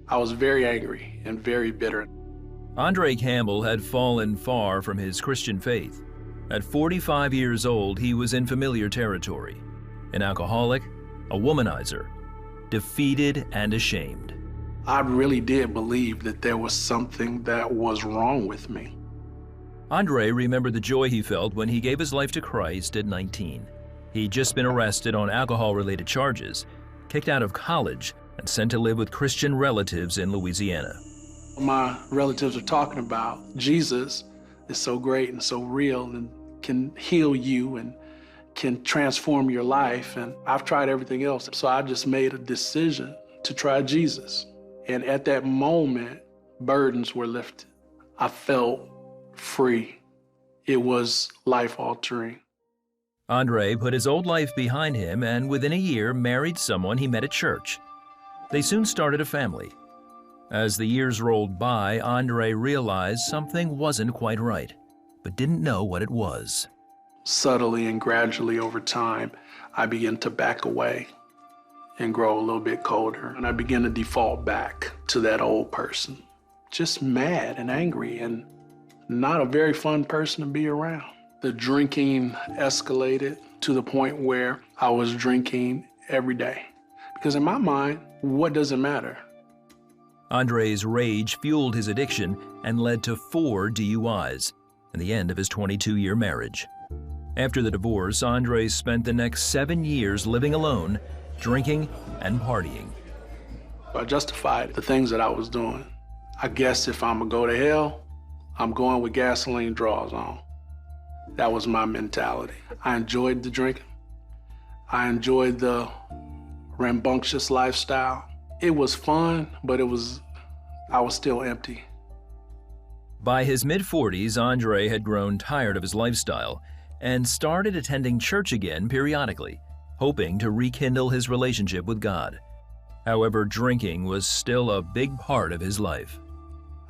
I was very angry and very bitter. Andre Campbell had fallen far from his Christian faith. At 45 years old, he was in familiar territory. An alcoholic, a womanizer, defeated and ashamed. I really did believe that there was something that was wrong with me. Andre remembered the joy he felt when he gave his life to Christ at 19. He'd just been arrested on alcohol-related charges, kicked out of college, and sent to live with Christian relatives in Louisiana. My relatives are talking about Jesus is so great and so real and can heal you and can transform your life. And I've tried everything else. So I just made a decision to try Jesus. And at that moment, burdens were lifted. I felt free. It was life-altering. Andre put his old life behind him and within a year married someone he met at church. They soon started a family. As the years rolled by, Andre realized something wasn't quite right, but didn't know what it was. Subtly and gradually over time, I began to back away and grow a little bit colder. And I began to default back to that old person. Just mad and angry and not a very fun person to be around. The drinking escalated to the point where I was drinking every day. Because in my mind, what does it matter? Andre's rage fueled his addiction and led to 4 DUIs and the end of his 22-year marriage. After the divorce, Andre spent the next 7 years living alone, drinking and partying. I justified the things that I was doing. I guess if I'm gonna go to hell, I'm going with gasoline draws on. That was my mentality. I enjoyed the drinking. I enjoyed the rambunctious lifestyle. It was fun, but I was still empty. By his mid-40s, Andre had grown tired of his lifestyle and started attending church again periodically, hoping to rekindle his relationship with God. However, drinking was still a big part of his life.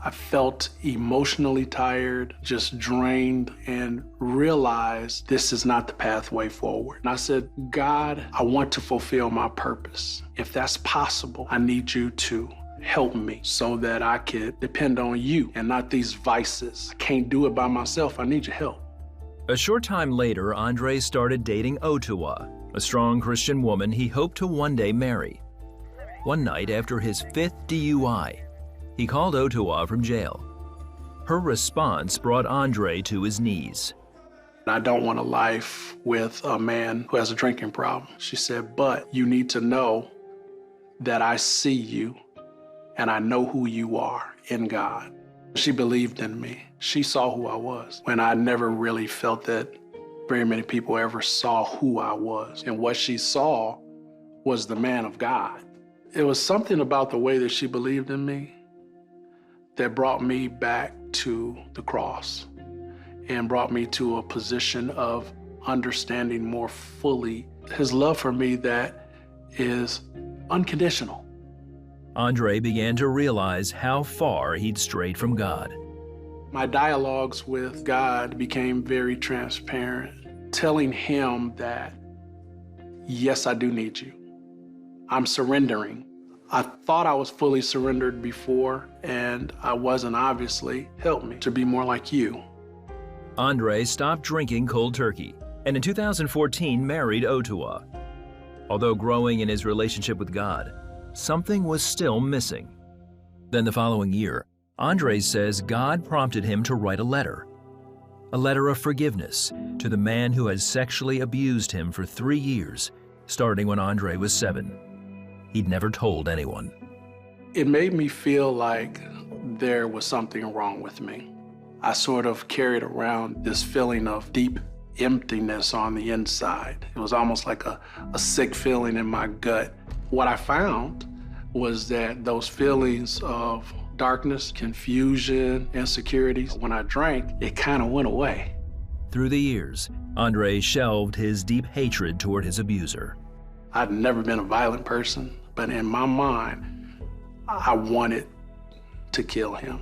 I felt emotionally tired, just drained, and realized this is not the pathway forward. And I said, God, I want to fulfill my purpose. If that's possible, I need you to help me so that I can depend on you and not these vices. I can't do it by myself. I need your help. A short time later, Andre started dating Ottawa, a strong Christian woman he hoped to one day marry. One night after his 5th DUI, he called Ottawa from jail. Her response brought Andre to his knees. I don't want a life with a man who has a drinking problem. She said, but you need to know that I see you and I know who you are in God. She believed in me. She saw who I was when I never really felt that very many people ever saw who I was. And what she saw was the man of God. It was something about the way that she believed in me that brought me back to the cross and brought me to a position of understanding more fully his love for me that is unconditional. Andre began to realize how far he'd strayed from God. My dialogues with God became very transparent, telling him that, yes, I do need you. I'm surrendering. I thought I was fully surrendered before, and I wasn't, obviously. Help me to be more like you. Andre stopped drinking cold turkey, and in 2014 married Ottawa. Although growing in his relationship with God, something was still missing. Then the following year, Andre says God prompted him to write a letter of forgiveness to the man who had sexually abused him for 3 years, starting when Andre was 7. He'd never told anyone. It made me feel like there was something wrong with me. I sort of carried around this feeling of deep emptiness on the inside. It was almost like a sick feeling in my gut. What I found was that those feelings of darkness, confusion, insecurities, when I drank, it kind of went away. Through the years, Andre shelved his deep hatred toward his abuser. I'd never been a violent person, but in my mind, I wanted to kill him.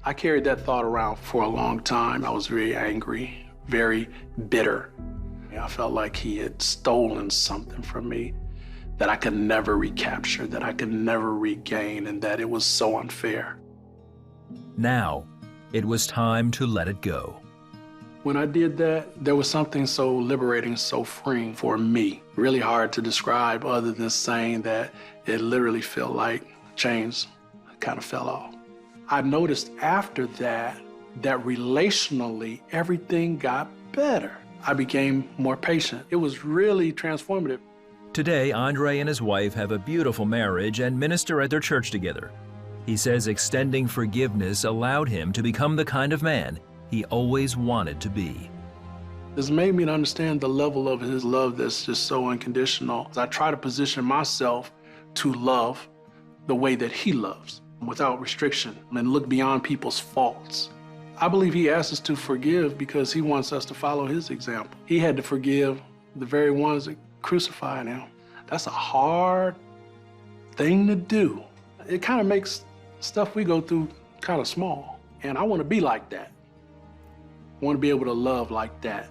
I carried that thought around for a long time. I was very angry, very bitter. I felt like he had stolen something from me that I could never recapture, that I could never regain, and that it was so unfair. Now, it was time to let it go. When I did that, there was something so liberating, so freeing for me. Really hard to describe other than saying that it literally felt like chains kind of fell off. I noticed after that, that relationally, everything got better. I became more patient. It was really transformative. Today, Andre and his wife have a beautiful marriage and minister at their church together. He says extending forgiveness allowed him to become the kind of man he always wanted to be. This made me to understand the level of his love that's just so unconditional. I try to position myself to love the way that he loves, without restriction, and look beyond people's faults. I believe he asks us to forgive because he wants us to follow his example. He had to forgive the very ones that crucified him. That's a hard thing to do. It kind of makes stuff we go through kind of small. And I want to be like that. I want to be able to love like that.